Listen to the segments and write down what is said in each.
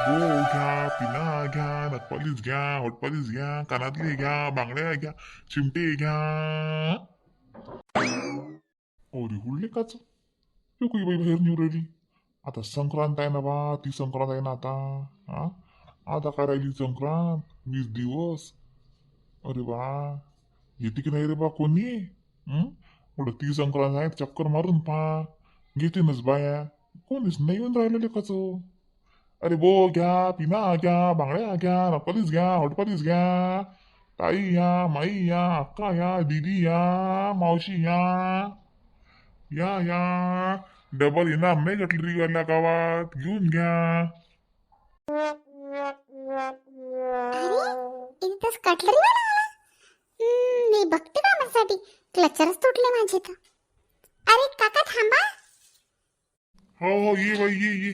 हो घ्या, पिना घ्या, नखपालीस घ्या, होटपालीस घ्या, कानातले घ्या, बांगड्या घ्या, चिमटे घ्या. अरे हुडले काच काही बाई बाहेर निघू राहिली. आता संक्रांत आहे ना बा, ती संक्रांत आहे ना आता. हा, आता काय राहिली संक्रांत, 20 दिवस. अरे बा, येते की नाही रे बा कोणी. म्हटलं ती संक्रांत आहे, चक्कर मारून पहा. घेतीनच बाया. कोणीच नाही येऊन राहिलेले कच. अरे बो घ्या, पिना घ्या, बांगड्या घ्या, नकलीस घ्या, हॉटपलीस घ्या. ताई या, माई या, अक्का या, दीदी या, मावशी या. या डबल येणार नाही गटलरीवाल्या गावात, घेऊन घ्या. अरे इथंच कटलरी वाला आला. मी बघते कामासाठी. क्लचरच तुटले माझे तर. अरे काका थांबा. हो हो, ये बाई ये.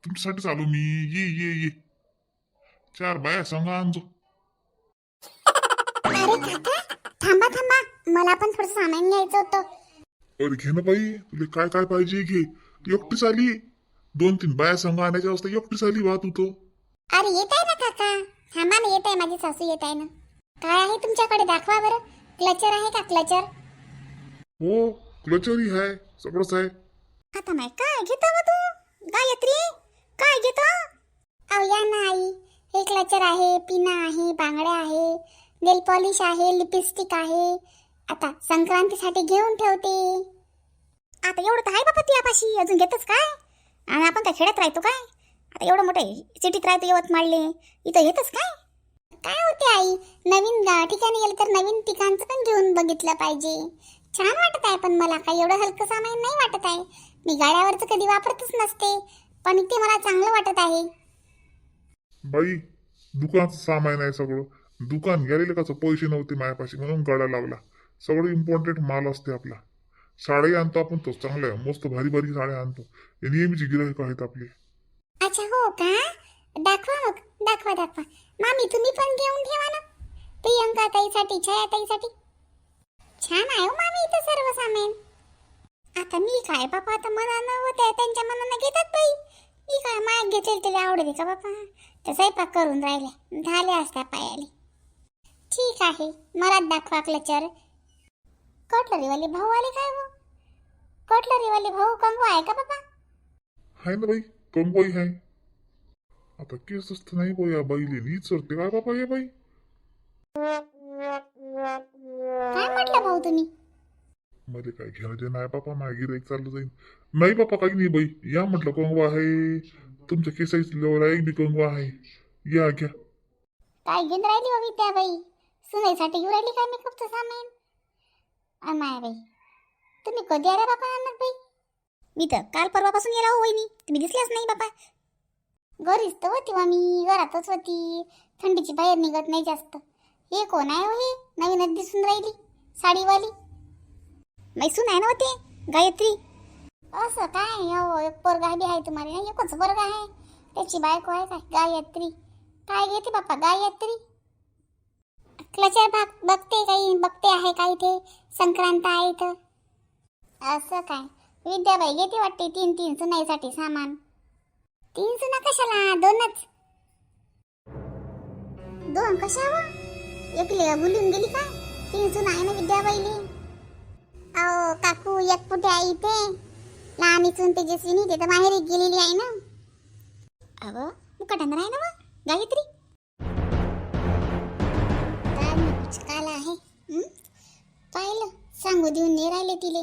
तुमच्यासाठी चालू मी. ये. चार बाया संघ आणतो. अरे काका थांबा थांबा, मला पण थोडं सामान घ्यायचं होतं. अरे घे ना बाई, तुला काय काय पाहिजे घे. एकटीच आली. 2-3 बाया संघ आणायच्या असता, एकटीच आली बा तू तो. अरे येत आहे ना काका. थांबा ना, येत आहे, माझी सासू येत आहे ना. काय आहे तुमच्याकडे, दाखवा बरं. क्लचर आहे का क्लचर? हो, क्लचरी आहे, सगळंच आहे. आता नाही काय घेतो मग तू गायत्री? काय घेतो? अहो या ना आई. हे क्लचर आहे, पिना आहे, बांगड्या आहे, नेल पॉलिश आहे, लिपस्टिक आहे. आता संक्रांतीसाठी घेऊन ठेवते. आता एवढं तर आहे बाबा तुझ्यापाशी, अजून घेतच काय? आणि आपण काय खेड्यात राहतो काय? आता एवढं मोठे सिटीत राहतो यवतमाळले, इथं घेतच काय? काय होते आई, नवीन ठिकाणी गेलं तर नवीन ठिकाणचं पण घेऊन बघितलं पाहिजे. छान वाटत आहे, पण मला काही एवढं हलकं सामान नाही वाटत आहे. मी गाड्यावरचं कधी वापरतच नसते, पण इथे मला चांगलं वाटत आहे. बाई, दुकानाचं सामान आहे सगळं. दुकान गेलेले कसं पैसे नव्हते मायापाशी, म्हणून गाडा लावला. सगळं इम्पॉर्टंट माल असते आपला. साड्या आणतो आपण, तो चांगल्या मस्त भारी भारी साड्या आणतो. हे नेहमीची गिराईक आहेत आपली. अच्छा हो का? दाखवा मग, दाखवा. मामी तुम्ही पण घेऊन ठेवा ना, प्रियंका ताईसाठी, छाया ताईसाठी. छान आहे हो मामी इथं सर्व सामान. आता मी काय बापा, आता मनानं होते त्यांच्या मनानं घेतात बाई. मी काय माग घेतलेली तरी आवडते का बापा? ते स्वयंपाक करून राहिले, झाले असत्या पायाले. ठीक आहे, मला दाखवा क्लचर. कटलरीवाले भाऊ आले काय हो? कटलरीवाले भाऊ कंगवा आहे का बाबा? आहे ना बाई, कंगोई आहे. आता केस असतं नाही बाई, या बाईले नीच सरते काय बाबा हे बाई. काय म्हटलं भाऊ तुम्ही? मध्ये काय घेणं ते नाही बापा, माझ्या गिराईक चाललं जाईल. नाही बापा काही नाही बाई, या म्हटलं कंगवा आहे. तुमच्या केसाची लेवल एक बी कंगवा आहे. या घ्या. काय घेऊन राहिली हो विद्या बाई? सुनेसाठी घेऊन राहिली काय मेकअपचं सामान? अमाय बाई, तुम्ही कधी आल्या बापा आणत बाई? मी तर काल परवापासून येला हो वहिनी, तुम्ही दिसल्याच नाही बापा. घरीच तर होती वा, मी घरातच होती. थंडीची बाहेर निघत नाही जास्त. हे कोण आहे हो, हे नवीनच दिसून राहिली साडीवाली? मैसून आहे ना होते गायत्री. असं काय हो, एक पोरगा बी आहे तुम्हाला? नाही एकच वर्ग आहे, त्याची बायको आहे काय गायत्री? काय घेते बापा गायत्री? क्लचर बघते, काही बघते आहे काही, ते संक्रांत आहे तर. असं काय विद्याबाई घेते वाटते 3 सुनाईसाठी सामान. 3 सुना कशाला, 2च. 2 कशावर? एकले भुलून गेली काय? 3 सुना आहे ना विद्याबाईली. अहो काकू, एक कुठे आहे इथे? लहान इथून तेजस्विनी, ते तर माहेरी गेलेली आहे ना. अगं मुकाटंदर आहे ना मग गायत्री. काल आहे पाहिलं, सांगू देऊन नाही राहिले तिले.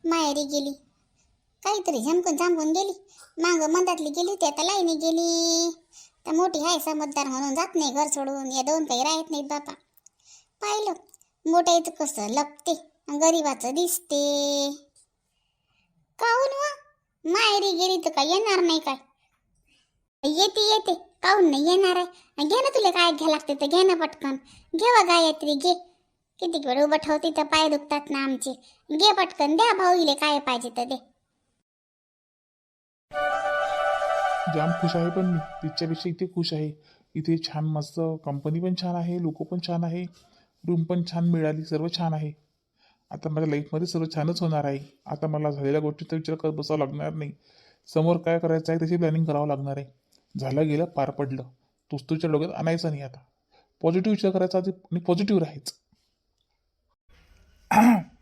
माहेरी गेली, काहीतरी झमकून गेली. माग मंदातली गेली होती, आता लाईनी गेली. तर मोठी आहे समजदार म्हणून जात नाही घर सोडून. या 2 काही राहत नाहीत बापा. पाहिलं, मोठ्या इथं कसं लपते, गरीबाचं दिसते. काहून व माहेरी गेली तर काय येणार नाही काय? येते काहून नाही येणार आहे? घे ना, तुला काय घ्या लागते तर घे ना पटकन. घे गायत्री घे. किती वेळ उभं ठेवते तर पाय दुखतात ना आमचे. घे पटकन, द्या भाऊले काय पाहिजे तर दे. जाम खुश आहे, पण मी तिच्यापेक्षा इथे खुश आहे. इथे छान मस्त कंपनी पण छान आहे, लोक पण छान आहे, रूम पण छान मिळाली, सर्व छान आहे. आता माझ्या लाईफमध्ये सर्व छानच होणार आहे. आता मला झालेल्या गोष्टीचा विचार करत बसावं लागणार नाही. समोर काय करायचं आहे त्याची प्लॅनिंग करावं लागणार आहे. झालं गेलं पार पडलं. तोच तुझ्या डोक्यात आणायचा नाही आता. पॉझिटिव्ह विचार करायचा आधी आणि पॉझिटिव्ह राहायचं.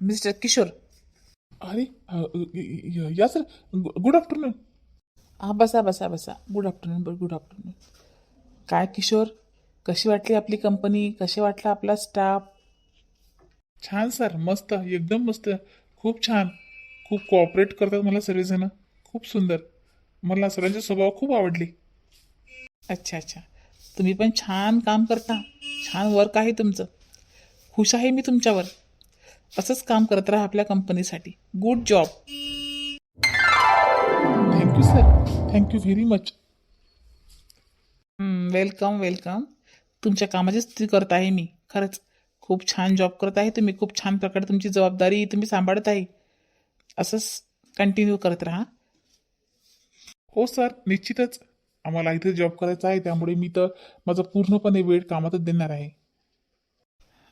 मिस्टर किशोर. अरे या सर. Good afternoon. हां बसा बसा बसा. Good afternoon. Good afternoon. काय किशोर, कशी वाटली आपली कंपनी, कसे वाटला आपला स्टाफ? छान सर, मस्त, एकदम मस्त, खूप छान. खूप कोऑपरेट करतात मला सर्वजण. खूप सुंदर. मला सर्वांचे स्वभाव खूप आवडले. अच्छा अच्छा. तुम्ही पण छान काम करता. छान वर्क आहे तुमचं. खुश आहे मी तुमच्यावर. असंच काम करत राहा आपल्या कंपनीसाठी. Good job. Thank you sir. Thank you very much. Welcome welcome. तुमच्या कामाची स्तुती करत आहे मी. खरंच खूप छान जॉब करत आहे तुम्ही. खूप छान प्रकारे तुमची जबाबदारी तुम्ही सांभाळत आहे. असंच कंटिन्यू करत राहा. हो सर, निश्चितच. आम्हाला इथे जॉब करायचा आहे, त्यामुळे मी तर माझा पूर्णपणे वेळ कामातच देणार आहे.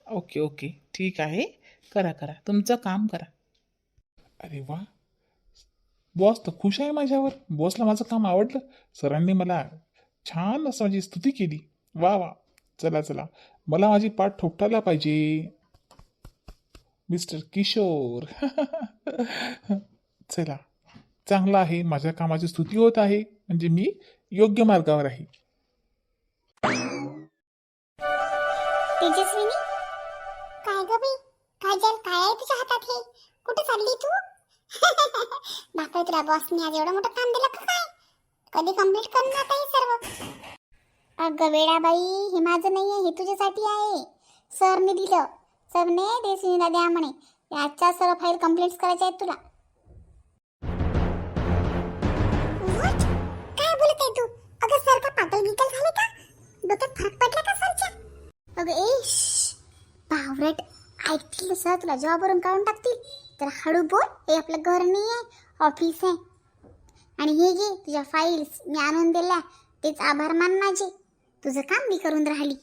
ओके ओके, ठीक आहे. करा करा, तुमचं काम करा. अरे वा, बॉस तर खुश आहे माझ्यावर. बॉसला माझं काम आवडलं. सरांनी मला छान असं माझी स्तुती केली. वा वा. चला चला, मला माझी पाठ ठोठायला पाहिजे. मिस्टर किशोर. चला, चांगलं आहे. माझ्या कामाची स्तुती होत आहे, म्हणजे मी योग्य मार्गावर आहे. तेजस्विनी, काय ग बाई, काजल, काय आहे तुझ्या हातात हे? कुठे चालली तू? बापरे, तुला बॉसने आज एवढं मोठं काम दिलं का काय? कधी कंप्लीट करणार आता हे सर्व? अगं वेडाबाई, हे माझं नाही आहे, हे तुझ्यासाठी आहे. सरने दिलं. सरने तेजस्विनीला द्या म्हणे. आजच्या सर्व फाईल कंप्लीट करायच्या आहेत तुला. What? काय बोलत आहे तू? अगं सर का पागल बिगल झाले का? डोक्यात फरक पडला का सरच्या? अगं बावरट, ऐकतील सर तुला जॉबवरून काढून टाकतील. तर हळू बोल. हे आपलं घर नाही आहे, ऑफिस आहे. आणि हे घे तुझ्या फाईल्स मी आणून दिल्या, तेच आभार मान माझे. तुझं काम मी करून राहिली.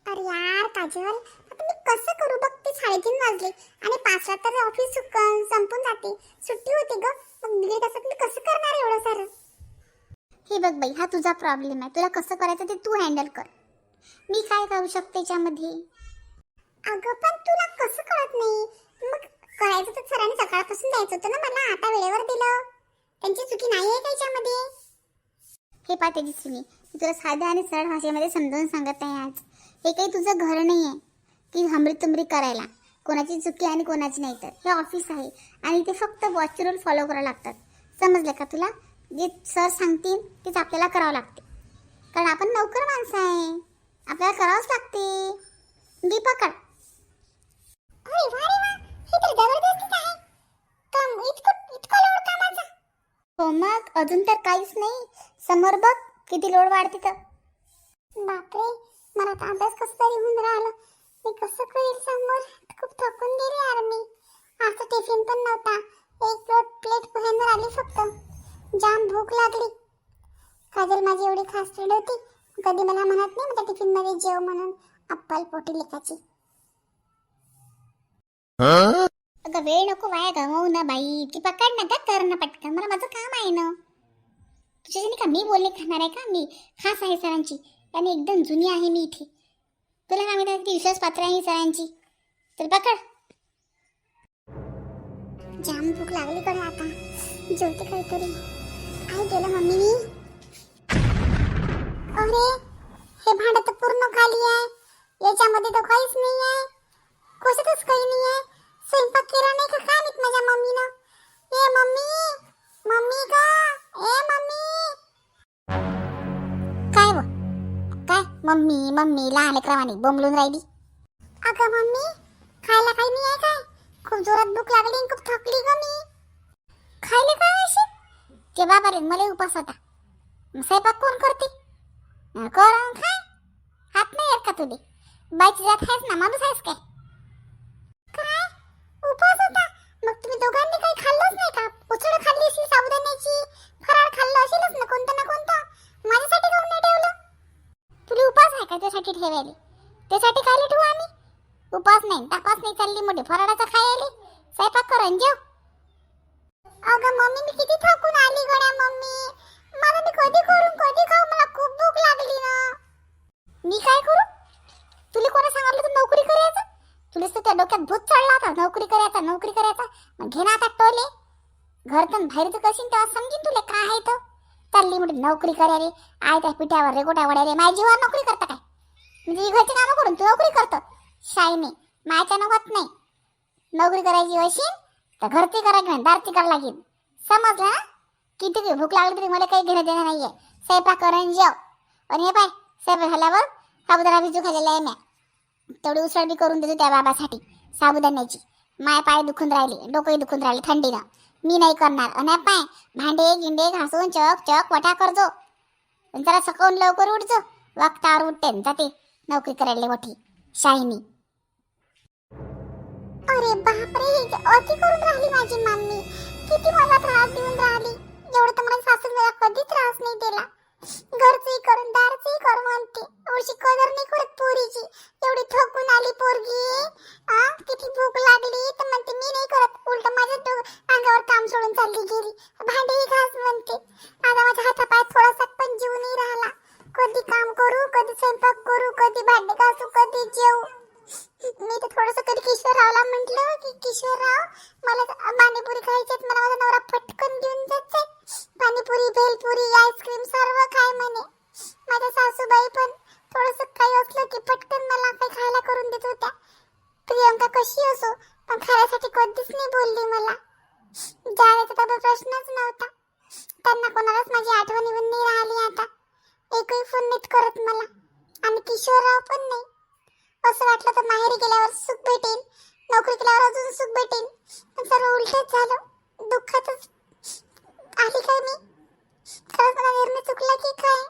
अरे यार काजल, आता मी कसं करू? बघ ते 3:30 वाजले आणि 5 तर ऑफिस संपून जाते. सुट्टी होते ग. मग दीड तासात मी कसं करणार एवढं सारं? हे बघ बाई, हा तुझा प्रॉब्लेम आहे. तुला कसं करायचं ते तू हँडल कर. मी काय करू शकते त्याच्यामध्ये? अगं पण तुला कसं कळत नाही? मग करायचं तर सरांनी सकाळपासून द्यायचं होतं ना मला. आता वेळेवर दिलं. त्यांची चुकी नाही आहे त्याच्यामध्ये. हे पा तेजस्विनी, मी तुला साध्या आणि सरळ भाषेमध्ये समजावून सांगत आहे आज. हे काही तुझं घर नाही आहे की हमरी तुमरी करायला. कोणाची चुकी आणि कोणाची नाही. तर हे ऑफिस आहे आणि ते फक्त बॉसचे रूल फॉलो करावं लागतात. समजलं का तुला? जे सर सांगतील तेच आपल्याला करावं लागते, कारण आपण नोकर माणसं आहे. आपल्याला करावंच लागते. दी पकड. अरे वा रे वा, हे तर जबरदस्तीच आहे. काम इतकं लोड कामाचा. हो मग अजून तर काहीच नाही. समोर बघ किती लोड वाढते तर. बापरे, मला तर अभ्यास कसं तरी होऊन राहिलं. मी कसं करेल समोर? खूप थकून गेले यार मी. आज तर टिफिन पण नव्हता. एक प्लेट पोह्यांवर आली फक्त. जाम भूक लागली. काजल माझी एवढी खास फ्रेंड होती. कधी मला म्हणत नाही माझ्या टिफिन मध्ये जेव म्हणून. अप्पल पोटी लेखाची. अगं वेळ नको वाया गमवू ना बाई. ती पकड ना, कर ना पटकन. मला माझं काम आहे ना. तुझ्याने का मी बोलणे खाणार आहे का? मी खास आहे सरांची आणि एकदम जुनी आहे मी इथे. तुला काय माहिती ती विश्वास पात्र आहे सरांची. चल पकड. जाम भूक लागली कडे आता. जेवते काहीतरी. आई गेलं मम्मी. अरे हे भांडं तर पूर्ण खाली आहे. याच्यामध्ये तर काहीच नाही आहे. कशातच काही नाही आहे. स्वयंपाक केला नाही का काय माहित माझ्या मम्मीनं. ए मम्मी, मम्मी का? ए मम्मी. काय व? काय मम्मी मम्मी लहान लेकरावानी बोंबलून राहिली? अगं मम्मी, खायला काही नाही आहे काय? खूप जोरात भूक लागली आणि खूप थकली ग मी. खायला काय अशी? ते बाबा रे, मला उपास होता. स्वयंपाक कोण करते? करून खाय. हात नाही येत का तुले? बाईची जात आहेस ना, माणूस आहेस काय? काय उपास होता? मग तुम्ही दोघांनी काही खाल्लंच नाही का? उसळ खाल्ली असेल साबुदाण्याची, फराळ खाल्लं असेलच ना कोणतं ना कोणतं. माझ्यासाठी काऊन नाही ठेवलं? तुला उपास आहे का त्यासाठी ठेवायला? त्यासाठी खायला ठेवू आम्ही? उपास नाही, तपास नाही चालली मोठी फराळाचा खायला. स्वयंपाक कर आणि जेव. अगं मम्मी, मी किती थकून आली गड्या मम्मी. मला मी कधी करून कधी खाऊ नोकरी करायचा मग घे ना आता टोले. घरतून बाहेरचं करशील तेव्हा समजीन तुला काय आहे तर. चालली म्हणजे नोकरी करायला आय त्या पिठ्यावर रे गोट्या वड्या रे. माझ्या जीवावर नोकरी करता काय? म्हणजे घरची कामं करून तू नोकरी करतो शाईने. माझ्यानं होत नाही. नोकरी करायची असेल तर घरची करायची नाही, दारची करायला लागेल. समजलं ना? किती भूक लागली तरी मला काही घेणं देणं नाहीये. स्वयंपाक करून जेव. आणि हे पाय, स्वयंपाक झाल्यावर साबुदाणा भिजू खाल्लेला आहे म्या. तेवढी उसळ बी करून देतो त्या बाबासाठी साबुदाण्याची. माय पाय दुखून राहिले, डोकंही दुखून राहिले थंडीनं. मी नाही करणार. आणि पाय भांडे गिंडे घासून चक चक वटा करजो. जरा सकाळून लवकर उठजो. वक्तावर उठते जाते नोकरी करायला मोठी शाईनी. अरे बापरे, अति करून राहिली माझी मम्मी. किती मला त्रास देऊन राहिली. एवढं तर मला सासूला कधी त्रास नाही दिला. घरचंही करून दारचंही कर म्हणते. एवढी कदर नाही करत पोरीची. एवढी थकून आली पोरगी. किती भूक लागली तर म्हणते मी नाही करत. उलट माझ्या अंगावर काम सोडून चालली गेली. भांडेही घास म्हणते. आता माझ्या हातापायात थोडासा पण जीव नाही राहिला. कधी काम करू, कधी स्वयंपाक करू, कधी भांडे घासू, कधी जेवू. मी तर थोडस कधी किशोररावला म्हटलं की किशोरराव मला पाणीपुरी खायची, मला माझा नवरा पटकन देऊन जायचे. पाणीपुरी भेलपुरी आईस्क्रीम सर्व खाय म्हणे. माझ्या सासूबाई पण थोडस काही असलं की पटकन मला काही खायला करून देत होत्या. प्रियंका कशी असो पण खाण्यासाठी कधीच नाही बोलली मला. जाण्याचा तर प्रश्नच नव्हता. त्यांना कोणालाच माझी आठवण येऊन नाही राहिली आता. एकही फोन नीट करत मला. आणि किशोरराव पण नाही. असं वाटलं तर माहेरी गेल्यावर सुख भेटेल, नोकरी केल्यावर अजून सुख भेटेल. पण सर्व उलटच झालं. दुःखातच आली काय मी? खरंच मला निर्णय चुकला की काय?